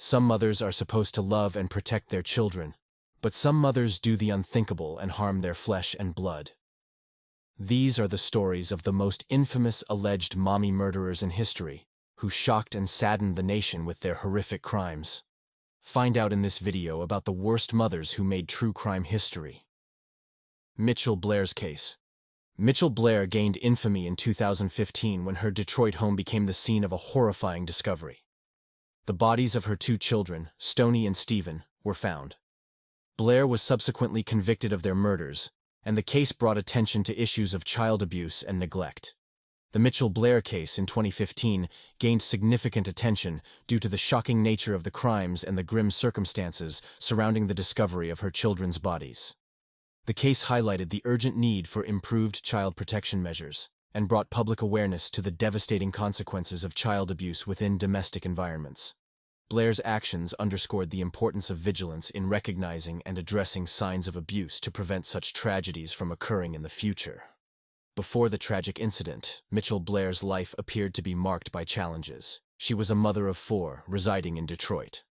Some mothers are supposed to love and protect their children, but some mothers do the unthinkable and harm their flesh and blood. These are the stories of the most infamous alleged mommy murderers in history, who shocked and saddened the nation with their horrific crimes. Find out in this video about the worst mothers who made true crime history. Mitchell Blair's case. Mitchell Blair gained infamy in 2015 when her Detroit home became the scene of a horrifying discovery. The bodies of her two children, Stoney and Stephen, were found. Blair was subsequently convicted of their murders, and the case brought attention to issues of child abuse and neglect. The Mitchell Blair case in 2015 gained significant attention due to the shocking nature of the crimes and the grim circumstances surrounding the discovery of her children's bodies. The case highlighted the urgent need for improved child protection measures and brought public awareness to the devastating consequences of child abuse within domestic environments. Blair's actions underscored the importance of vigilance in recognizing and addressing signs of abuse to prevent such tragedies from occurring in the future. Before the tragic incident, Mitchell Blair's life appeared to be marked by challenges. She was a mother of 4, residing in Detroit.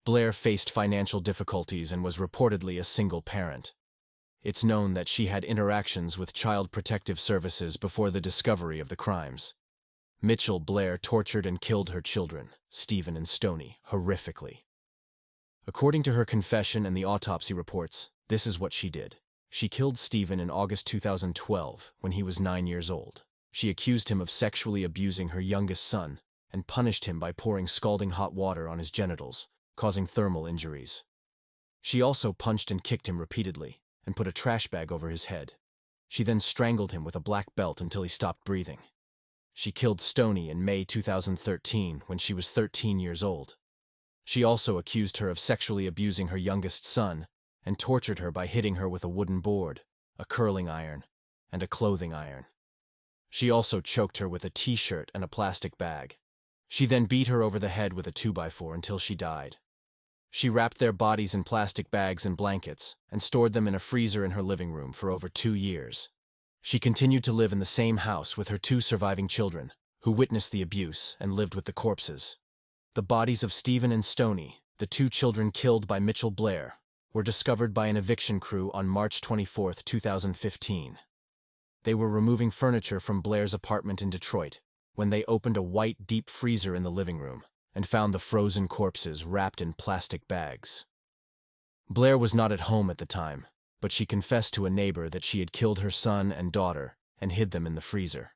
Blair faced financial difficulties and was reportedly a single parent. It's known that she had interactions with Child Protective Services before the discovery of the crimes. Mitchell Blair tortured and killed her children, Stephen and Stoney, horrifically. According to her confession and the autopsy reports, this is what she did. She killed Stephen in August 2012, when he was 9 years old. She accused him of sexually abusing her youngest son and punished him by pouring scalding hot water on his genitals, causing thermal injuries. She also punched and kicked him repeatedly and put a trash bag over his head. She then strangled him with a black belt until he stopped breathing. She killed Stoney in May 2013 when she was 13 years old. She also accused her of sexually abusing her youngest son and tortured her by hitting her with a wooden board, a curling iron, and a clothing iron. She also choked her with a t-shirt and a plastic bag. She then beat her over the head with a 2x4 until she died. She wrapped their bodies in plastic bags and blankets and stored them in a freezer in her living room for over 2 years. She continued to live in the same house with her 2 surviving children, who witnessed the abuse and lived with the corpses. The bodies of Stephen and Stoney, the 2 children killed by Mitchell Blair, were discovered by an eviction crew on March 24, 2015. They were removing furniture from Blair's apartment in Detroit when they opened a white deep freezer in the living room and found the frozen corpses wrapped in plastic bags. Blair was not at home at the time, but she confessed to a neighbor that she had killed her son and daughter and hid them in the freezer.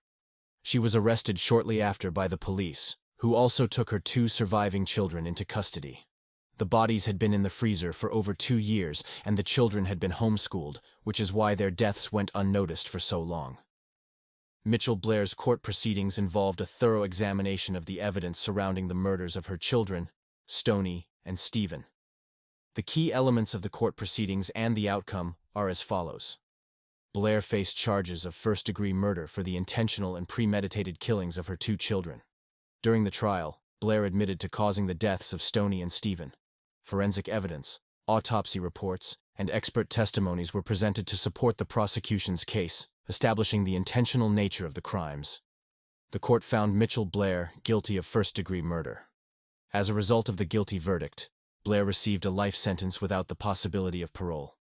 She was arrested shortly after by the police, who also took her 2 surviving children into custody. The bodies had been in the freezer for over 2 years, and the children had been homeschooled, which is why their deaths went unnoticed for so long. Mitchell Blair's court proceedings involved a thorough examination of the evidence surrounding the murders of her children, Stoney and Stephen. The key elements of the court proceedings and the outcome are as follows. Blair faced charges of first-degree murder for the intentional and premeditated killings of her 2 children. During the trial, Blair admitted to causing the deaths of Stoney and Stephen. Forensic evidence, autopsy reports, and expert testimonies were presented to support the prosecution's case, establishing the intentional nature of the crimes. The court found Mitchell Blair guilty of first-degree murder. As a result of the guilty verdict, Blair received a life sentence without the possibility of parole.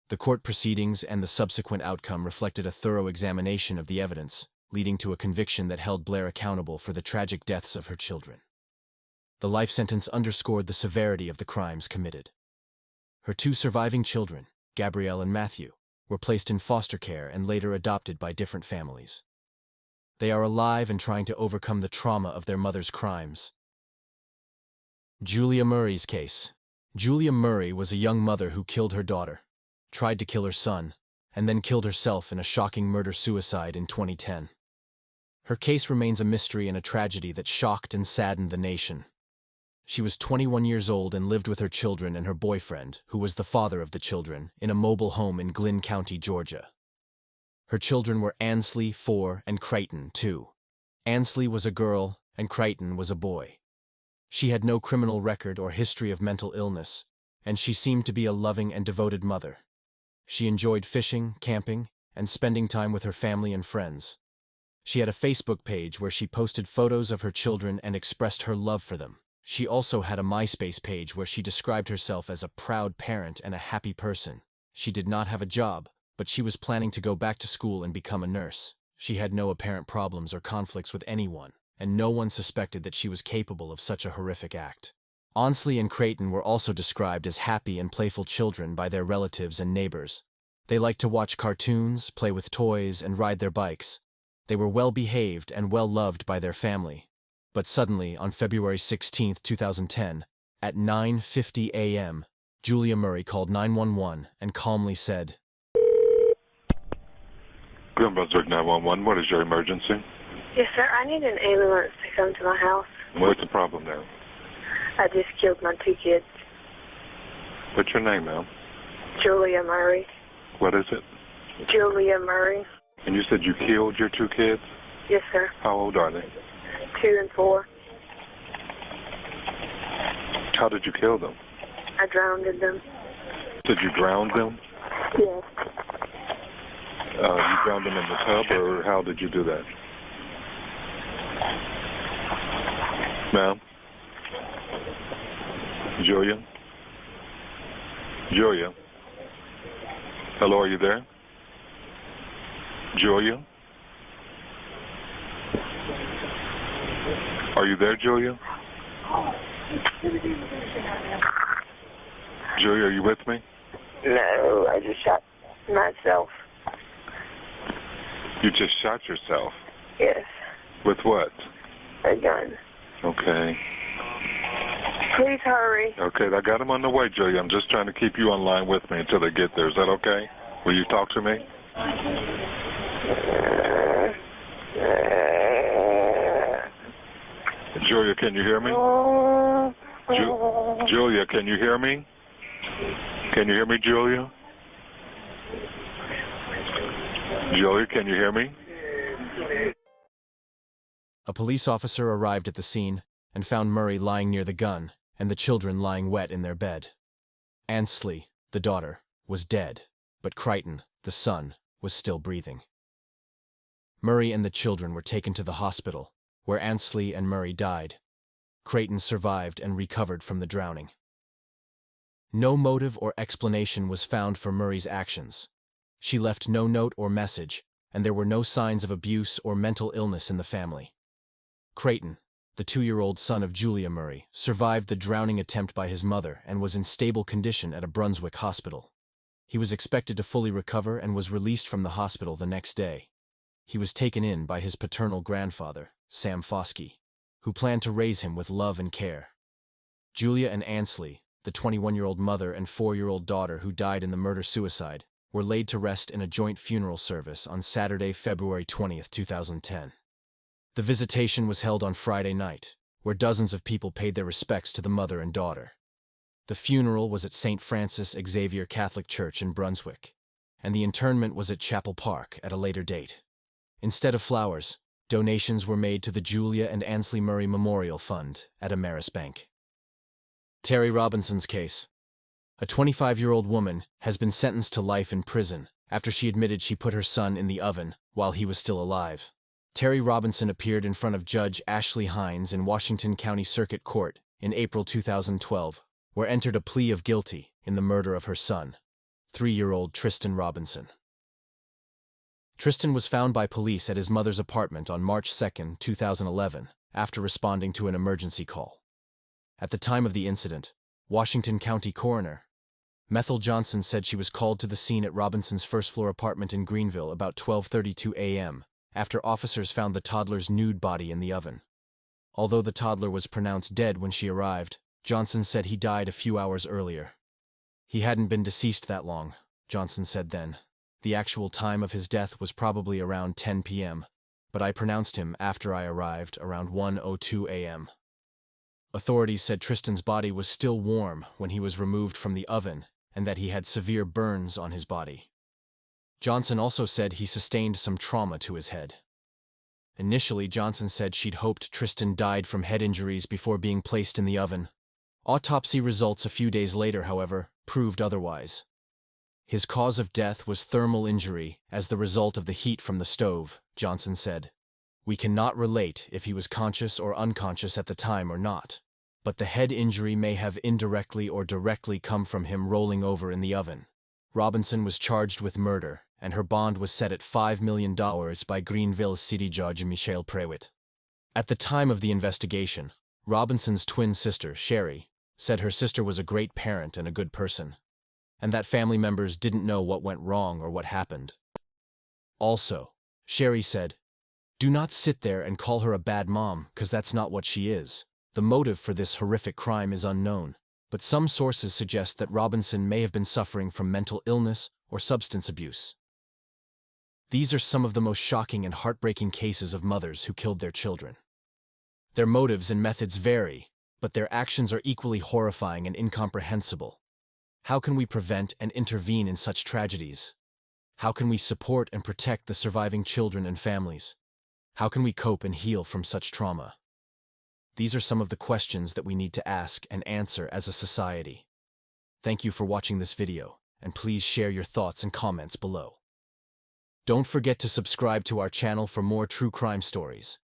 The court proceedings and the subsequent outcome reflected a thorough examination of the evidence, leading to a conviction that held Blair accountable for the tragic deaths of her children. The life sentence underscored the severity of the crimes committed. Her 2 surviving children, Gabrielle and Matthew, were placed in foster care and later adopted by different families. They are alive and trying to overcome the trauma of their mother's crimes. Julia Murray's case. Julia Murray was a young mother who killed her daughter, tried to kill her son, and then killed herself in a shocking murder-suicide in 2010. Her case remains a mystery and a tragedy that shocked and saddened the nation. She was 21 years old and lived with her children and her boyfriend, who was the father of the children, in a mobile home in Glynn County, Georgia. Her children were Ansley, 4, and Crichton, 2. Ansley was a girl and Crichton was a boy. She had no criminal record or history of mental illness, and she seemed to be a loving and devoted mother. She enjoyed fishing, camping, and spending time with her family and friends. She had a Facebook page where she posted photos of her children and expressed her love for them. She also had a MySpace page where she described herself as a proud parent and a happy person. She did not have a job, but she was planning to go back to school and become a nurse. She had no apparent problems or conflicts with anyone, and no one suspected that she was capable of such a horrific act. Ansley and Creighton were also described as happy and playful children by their relatives and neighbors. They liked to watch cartoons, play with toys, and ride their bikes. They were well-behaved and well-loved by their family. But suddenly, on February 16, 2010, at 9:50 a.m., Julia Murray called 911 and calmly said, Glen Brunswick 911, what is your emergency? Yes, sir. I need an ambulance to come to my house. What's the problem now? I just killed my 2 kids. What's your name, ma'am? Julia Murray. What is it? Julia Murray. And you said you killed your 2 kids? Yes, sir. How old are they? 2 and 4. How did you kill them? I drowned them. Did you drown them? Yes. You drowned them in the tub, or how did you do that? Ma'am? Julia? Julia? Hello, are you there? Julia? Are you there, Julia? Julia, are you with me? No, I just shot myself. You just shot yourself? Yes. With what? A gun. Okay. Please hurry. Okay, I got him on the way, Julia. I'm just trying to keep you online with me until they get there. Is that okay? Will you talk to me? Julia, can you hear me? Julia, can you hear me? Can you hear me, Julia? Julia, can you hear me? A police officer arrived at the scene and found Murray lying near the gun and the children lying wet in their bed. Ansley, the daughter, was dead, but Creighton, the son, was still breathing. Murray and the children were taken to the hospital, where Ansley and Murray died. Creighton survived and recovered from the drowning. No motive or explanation was found for Murray's actions. She left no note or message, and there were no signs of abuse or mental illness in the family. Creighton, the 2-year-old son of Julia Murray, survived the drowning attempt by his mother and was in stable condition at a Brunswick hospital. He was expected to fully recover and was released from the hospital the next day. He was taken in by his paternal grandfather, Sam Foskey, who planned to raise him with love and care. Julia and Ansley, the 21-year-old mother and 4-year-old daughter who died in the murder-suicide, were laid to rest in a joint funeral service on Saturday, February 20, 2010. The visitation was held on Friday night, where dozens of people paid their respects to the mother and daughter. The funeral was at St. Francis Xavier Catholic Church in Brunswick, and the interment was at Chapel Park at a later date. Instead of flowers, donations were made to the Julia and Ansley Murray Memorial Fund at Ameris Bank. Terri Robinson's case. A 25-year-old woman has been sentenced to life in prison after she admitted she put her son in the oven while he was still alive. Terri Robinson appeared in front of Judge Ashley Hines in Washington County Circuit Court in April 2012, where entered a plea of guilty in the murder of her son, 3-year-old Tristan Robinson. Tristan was found by police at his mother's apartment on March 2, 2011, after responding to an emergency call. At the time of the incident, Washington County Coroner Methel Johnson said she was called to the scene at Robinson's first-floor apartment in Greenville about 12:32 a.m. after officers found the toddler's nude body in the oven. Although the toddler was pronounced dead when she arrived, Johnson said he died a few hours earlier. He hadn't been deceased that long, Johnson said then. The actual time of his death was probably around 10 p.m., but I pronounced him after I arrived around 1:02 a.m. Authorities said Tristan's body was still warm when he was removed from the oven and that he had severe burns on his body. Johnson also said he sustained some trauma to his head. Initially, Johnson said she'd hoped Tristan died from head injuries before being placed in the oven. Autopsy results a few days later, however, proved otherwise. His cause of death was thermal injury as the result of the heat from the stove, Johnson said. We cannot relate if he was conscious or unconscious at the time or not. but the head injury may have indirectly or directly come from him rolling over in the oven. Robinson was charged with murder, and her bond was set at $5 million by Greenville City Judge Mitchelle. At the time of the investigation, Robinson's twin sister, Sherry, said her sister was a great parent and a good person, and that family members didn't know what went wrong or what happened. Also, Sherry said, "Do not sit there and call her a bad mom, because that's not what she is." The motive for this horrific crime is unknown, but some sources suggest that Robinson may have been suffering from mental illness or substance abuse. These are some of the most shocking and heartbreaking cases of mothers who killed their children. Their motives and methods vary, but their actions are equally horrifying and incomprehensible. How can we prevent and intervene in such tragedies? How can we support and protect the surviving children and families? How can we cope and heal from such trauma? These are some of the questions that we need to ask and answer as a society. Thank you for watching this video, and please share your thoughts and comments below. Don't forget to subscribe to our channel for more true crime stories.